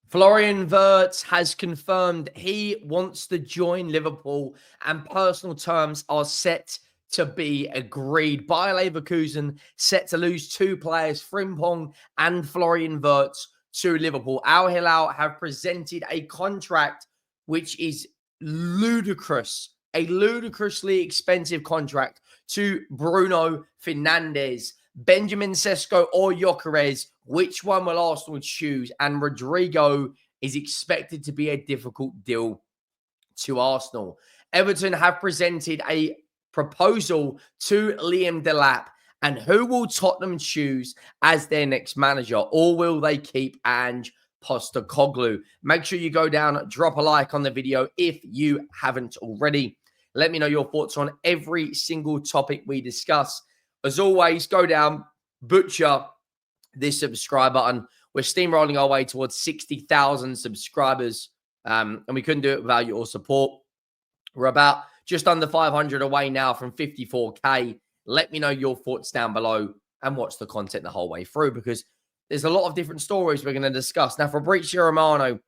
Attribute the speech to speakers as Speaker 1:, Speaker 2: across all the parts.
Speaker 1: Florian Wirtz has confirmed he wants to join Liverpool and personal terms are set to be agreed. Bayer Leverkusen set to lose two players, Frimpong and Florian Wirtz, to Liverpool. Al Hilal have presented a contract which is ludicrous, a ludicrously expensive contract to Bruno Fernandes. Benjamin Sesko or Gyökeres, which one will Arsenal choose? And Rodrygo is expected to be a difficult deal to Arsenal. Everton have presented a proposal to Liam Delap. And who will Tottenham choose as their next manager? Or will they keep Ange Postecoglou? Make sure you go down, drop a like on the video if you haven't already. Let me know your thoughts on every single topic we discuss. As always, go down, butcher this subscribe button. We're steamrolling our way towards 60,000 subscribers, and we couldn't do it without your support. We're about just under 500 away now from 54K. Let me know your thoughts down below and watch the content the whole way through, because there's a lot of different stories we're going to discuss. Now, Fabrizio Romano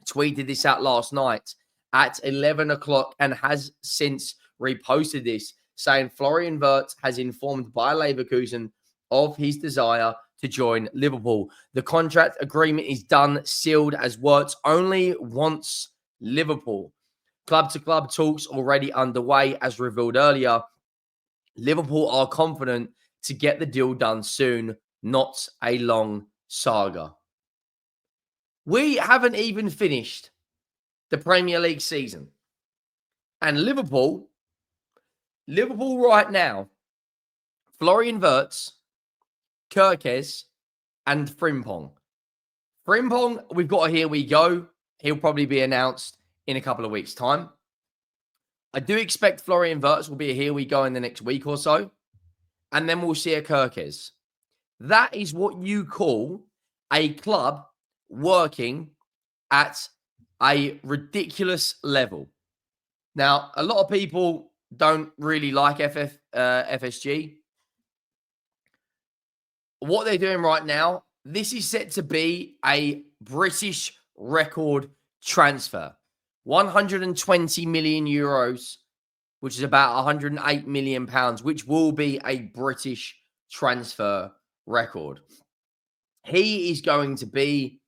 Speaker 1: tweeted this out last night at 11 o'clock and has since reposted this, saying Florian Wirtz has informed Bayer Leverkusen of his desire to join Liverpool. The contract agreement is done, sealed, as Wirtz only wants Liverpool. Club-to-club talks already underway, as revealed earlier. Liverpool are confident to get the deal done soon, not a long saga. We haven't even finished the Premier League season. And Liverpool right now, Florian Wirtz, Gyökeres, and Frimpong. Frimpong, we've got a here we go. He'll probably be announced in a couple of weeks' time. I do expect Florian Wirtz will be a here we go in the next week or so. And then we'll see a Gyökeres. That is what you call a club working at a ridiculous level. Now, a lot of people don't really like FSG. What they're doing right now, this is set to be a British record transfer. 120 million euros, which is about 108 million pounds, which will be a British transfer record. He is going to be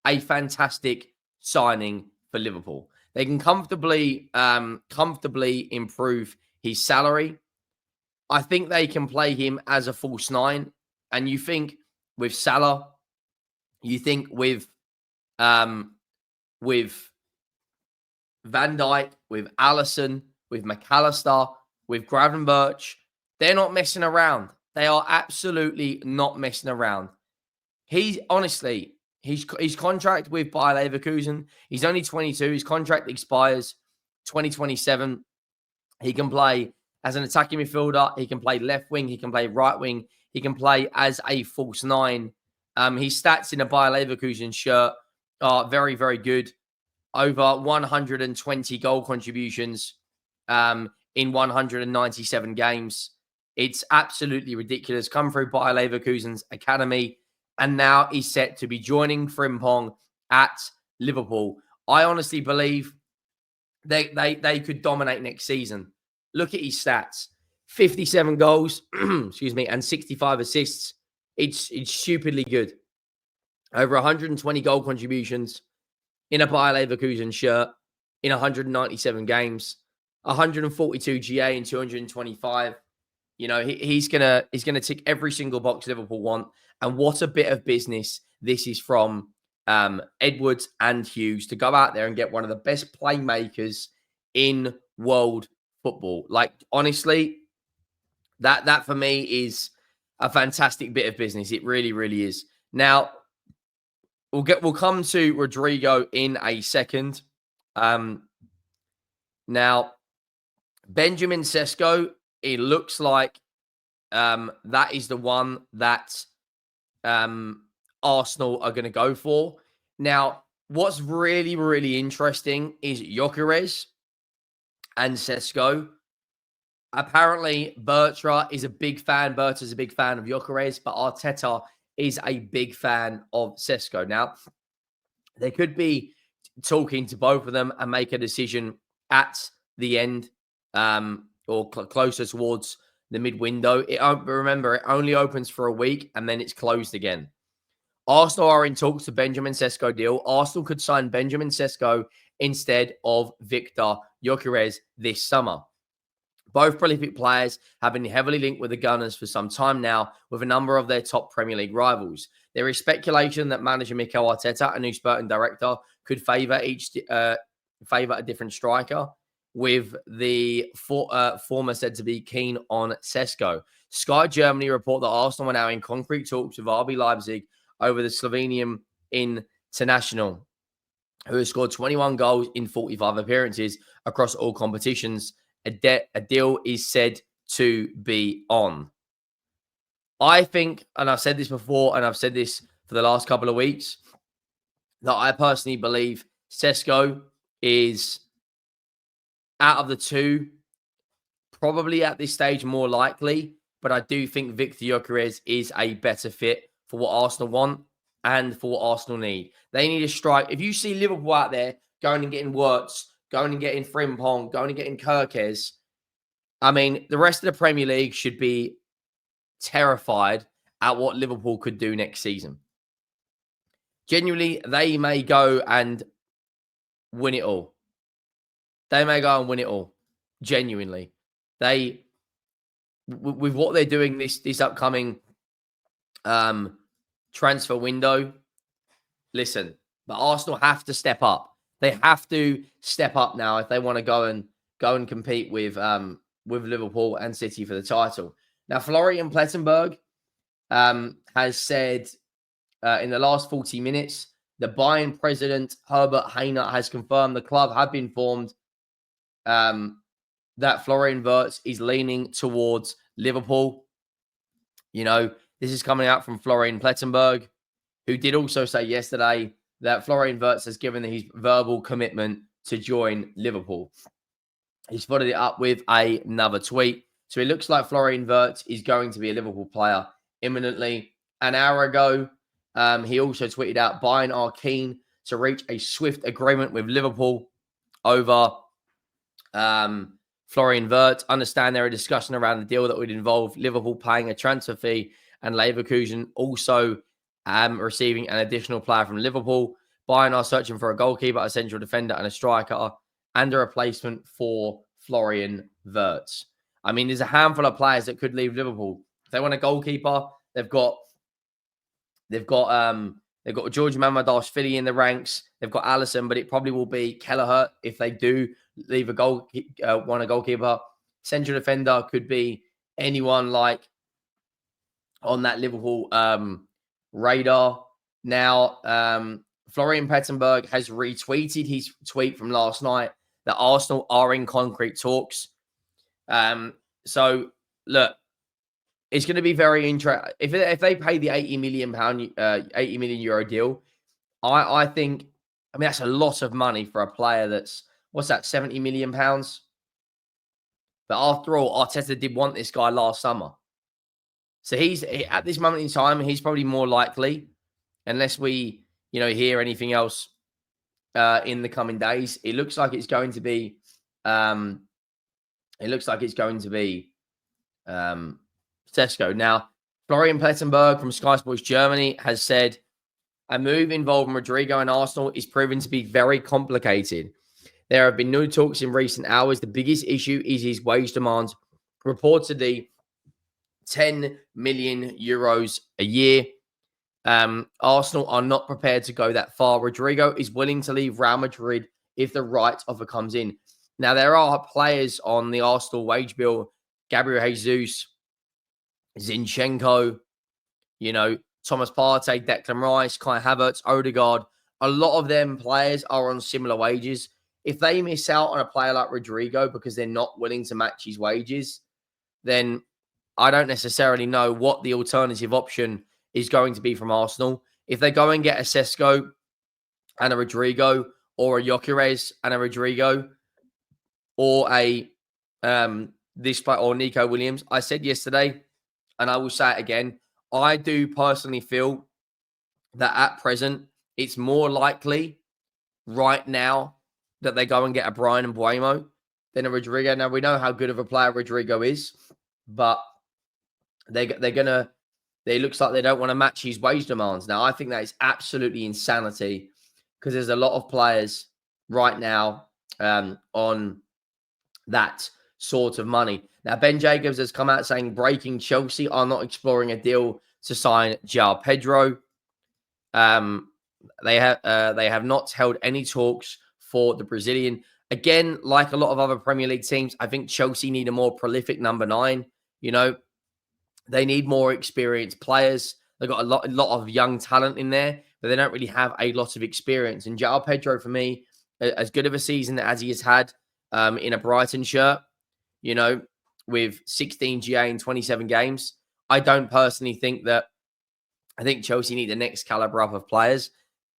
Speaker 1: a fantastic signing for Liverpool. They can comfortably improve his salary. I think they can play him as a false nine. And you think with Salah, you think with Van Dijk, with Alisson, with McAllister, with Gravenberch, they're not messing around. They are absolutely not messing around. His contract with Bayer Leverkusen, he's only 22. His contract expires 2027. He can play as an attacking midfielder. He can play left wing. He can play right wing. He can play as a false nine. His stats in a Bayer Leverkusen shirt are very, very good. Over 120 goal contributions in 197 games. It's absolutely ridiculous. Come through Bayer Leverkusen's academy, and now he's set to be joining Frimpong at Liverpool. I honestly believe they could dominate next season. Look at his stats. 57 goals, and 65 assists. It's stupidly good. Over 120 goal contributions in a Bayer Leverkusen shirt in 197 games. 142 GA in 225. You know, he's gonna tick every single box Liverpool want. And what a bit of business this is from Edwards and Hughes to go out there and get one of the best playmakers in world football. Like, honestly, that for me is a fantastic bit of business. It really, really is. Now, we'll come to Rodrygo in a second. Now, Benjamin Sesko, it looks like that is the one that Arsenal are going to go for. Now, what's really, really interesting is Gyökeres and Sesko. Apparently, Bertra is a big fan. Bertra's a big fan of Gyökeres, but Arteta is a big fan of Sesko. Now, They could be talking to both of them and make a decision at the end, or closer towards the mid window. Remember, it only opens for a week and then it's closed again. Arsenal are in talks to Benjamin Sesko deal. Arsenal could sign Benjamin Sesko instead of Victor Gyökeres this summer. Both prolific players have been heavily linked with the Gunners for some time now, with a number of their top Premier League rivals. There is speculation that manager Mikel Arteta and new sporting director could favour a different striker, with the former said to be keen on Sesko. Sky Germany report that Arsenal are now in concrete talks with RB Leipzig over the Slovenian international, who has scored 21 goals in 45 appearances across all competitions. A deal is said to be on. I think, and I've said this before, and I've said this for the last couple of weeks, that I personally believe Sesko is, out of the two, probably at this stage more likely, but I do think Victor Gyökeres is a better fit for what Arsenal want and for what Arsenal need. They need a strike. If you see Liverpool out there going and getting Wirtz, going and getting Frimpong, going and getting Kirkes, I mean, the rest of the Premier League should be terrified at what Liverpool could do next season. Genuinely, they may go and win it all. They may go and win it all. Genuinely. With what they're doing this upcoming transfer window, listen, but Arsenal have to step up. They have to step up now if they want to go and compete with Liverpool and City for the title. Now, Florian Plettenberg has said in the last 40 minutes, the Bayern president, Herbert Hainer, has confirmed the club have been formed, that Florian Wirtz is leaning towards Liverpool. You know, this is coming out from Florian Plettenberg, who did also say yesterday that Florian Wirtz has given his verbal commitment to join Liverpool. He's followed it up with another tweet. So it looks like Florian Wirtz is going to be a Liverpool player imminently. An hour ago, he also tweeted out, Bayern are keen to reach a swift agreement with Liverpool over Florian Wirtz. Understand there are discussion around the deal that would involve Liverpool paying a transfer fee and Leverkusen also receiving an additional player from Liverpool. Bayern are searching for a goalkeeper, a central defender, and a striker, and a replacement for Florian Wirtz. I mean, there's a handful of players that could leave Liverpool. If they want a goalkeeper, they've got George Mamadashvili in the ranks. They've got Alisson, but it probably will be Kelleher if they do leave a goalkeeper. Central defender could be anyone like on that Liverpool radar. Now, Florian Plettenberg has retweeted his tweet from last night that Arsenal are in concrete talks. So look, it's going to be very interesting if they pay the €80 million deal. I think, I mean, that's a lot of money for a player that's, what's that, £70 million. But after all, Arteta did want this guy last summer. So he's, at this moment in time, he's probably more likely, unless we, hear anything else in the coming days. It looks like it's going to be, Sesko. Now, Florian Plettenberg from Sky Sports Germany has said a move involving Rodrygo and Arsenal is proven to be very complicated. There have been no talks in recent hours. The biggest issue is his wage demands, reportedly €10 million a year. Arsenal are not prepared to go that far. Rodrygo is willing to leave Real Madrid if the right offer comes in. Now, there are players on the Arsenal wage bill, Gabriel Jesus, Zinchenko, Thomas Partey, Declan Rice, Kai Havertz, Odegaard. A lot of them players are on similar wages. If they miss out on a player like Rodrygo because they're not willing to match his wages, then I don't necessarily know what the alternative option is going to be from Arsenal. If they go and get a Sesko and a Rodrygo, or a Gyökeres and a Rodrygo, or a or Nico Williams, I said yesterday, and I will say it again, I do personally feel that at present, it's more likely right now that they go and get a Brian and Buemo than a Rodrygo. Now, we know how good of a player Rodrygo is, but they're going to, it looks like they don't want to match his wage demands. Now, I think that is absolutely insanity because there's a lot of players right now on that sort of money. Now, Ben Jacobs has come out saying breaking Chelsea are not exploring a deal to sign João Pedro. They have not held any talks for the Brazilian. Again, like a lot of other Premier League teams, I think Chelsea need a more prolific number 9. You know, they need more experienced players. They've got a lot of young talent in there, but they don't really have a lot of experience. And João Pedro, for me, as good of a season as he has had in a Brighton shirt, you know, with 16 GA in 27 games, I don't personally think that. I think Chelsea need the next caliber up of players.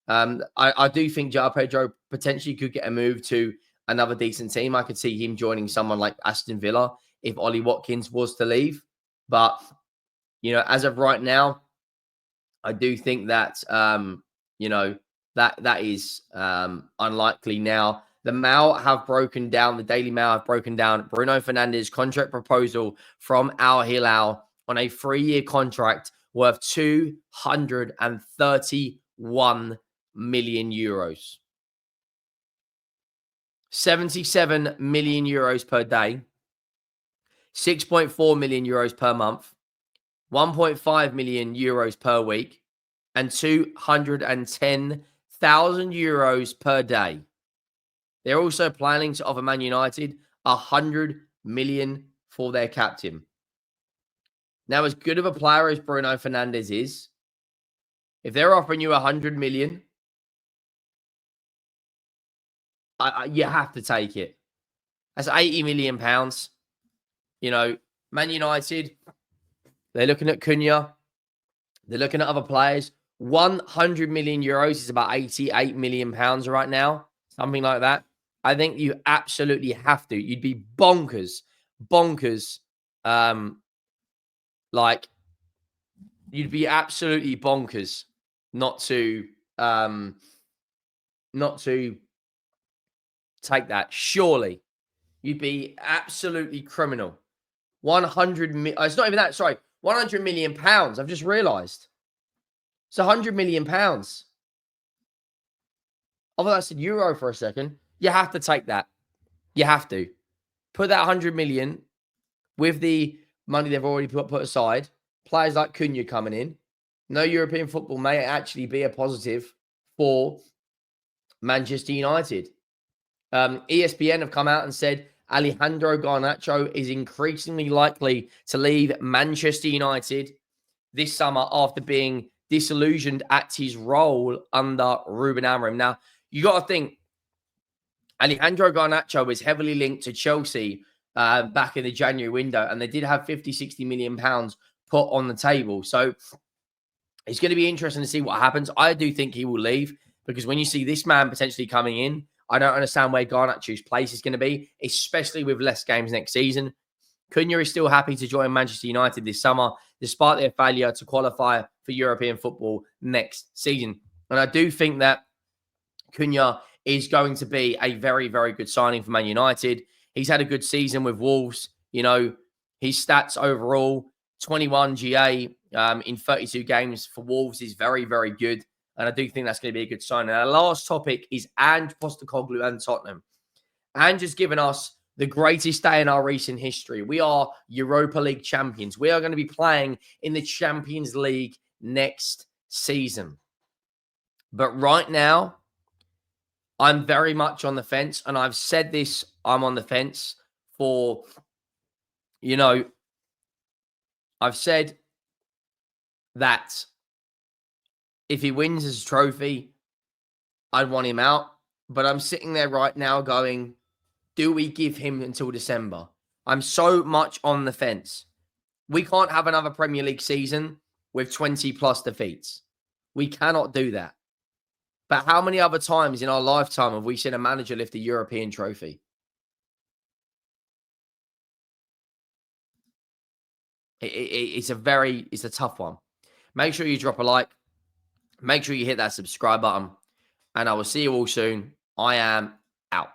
Speaker 1: I do think João Pedro potentially could get a move to another decent team. I could see him joining someone like Aston Villa if Ollie Watkins was to leave. But, you know, as of right now, I do think that, you know, that is unlikely now. The Mail have broken down, the Daily Mail have broken down Bruno Fernandes' contract proposal from Al Hilal on a 3-year contract worth 231 million euros. 77 million euros per day, 6.4 million euros per month, 1.5 million euros per week, and 210,000 euros per day. They're also planning to offer Man United 100 million for their captain. Now, as good of a player as Bruno Fernandes is, if they're offering you 100 million, you have to take it. That's 80 million pounds. You know, Man United, they're looking at Cunha. They're looking at other players. 100 million euros is about 88 million pounds right now. Something like that. I think you absolutely have to. You'd be bonkers. Like, you'd be absolutely bonkers not to take that. Surely. You'd be absolutely criminal. 100 it's not even that, sorry. 100 million pounds. I've just realized. It's 100 million pounds. I thought I said euro for a second. You have to take that. You have to. Put that 100 million with the money they've already put aside. Players like Cunha coming in. No European football may actually be a positive for Manchester United. ESPN have come out and said Alejandro Garnacho is increasingly likely to leave Manchester United this summer after being disillusioned at his role under Ruben Amorim. Now, you got to think, Alejandro Garnacho is heavily linked to Chelsea back in the January window, and they did have 50, 60 million pounds put on the table. So it's going to be interesting to see what happens. I do think he will leave because when you see this man potentially coming in, I don't understand where Garnacho's place is going to be, especially with less games next season. Cunha is still happy to join Manchester United this summer, despite their failure to qualify for European football next season. And I do think that Cunha is going to be a very, very good signing for Man United. He's had a good season with Wolves. You know, his stats overall, 21 GA in 32 games for Wolves is very, very good. And I do think that's going to be a good sign. And our last topic is Ange Postecoglou and Tottenham. Ange has given us the greatest day in our recent history. We are Europa League champions. We are going to be playing in the Champions League next season. But right now, I'm very much on the fence. And I've said this, I'm on the fence for, you know, I've said that if he wins his trophy, I'd want him out. But I'm sitting there right now going, do we give him until December? I'm so much on the fence. We can't have another Premier League season with 20 plus defeats. We cannot do that. But how many other times in our lifetime have we seen a manager lift a European trophy? It's a tough one. Make sure you drop a like. Make sure you hit that subscribe button, and I will see you all soon. I am out.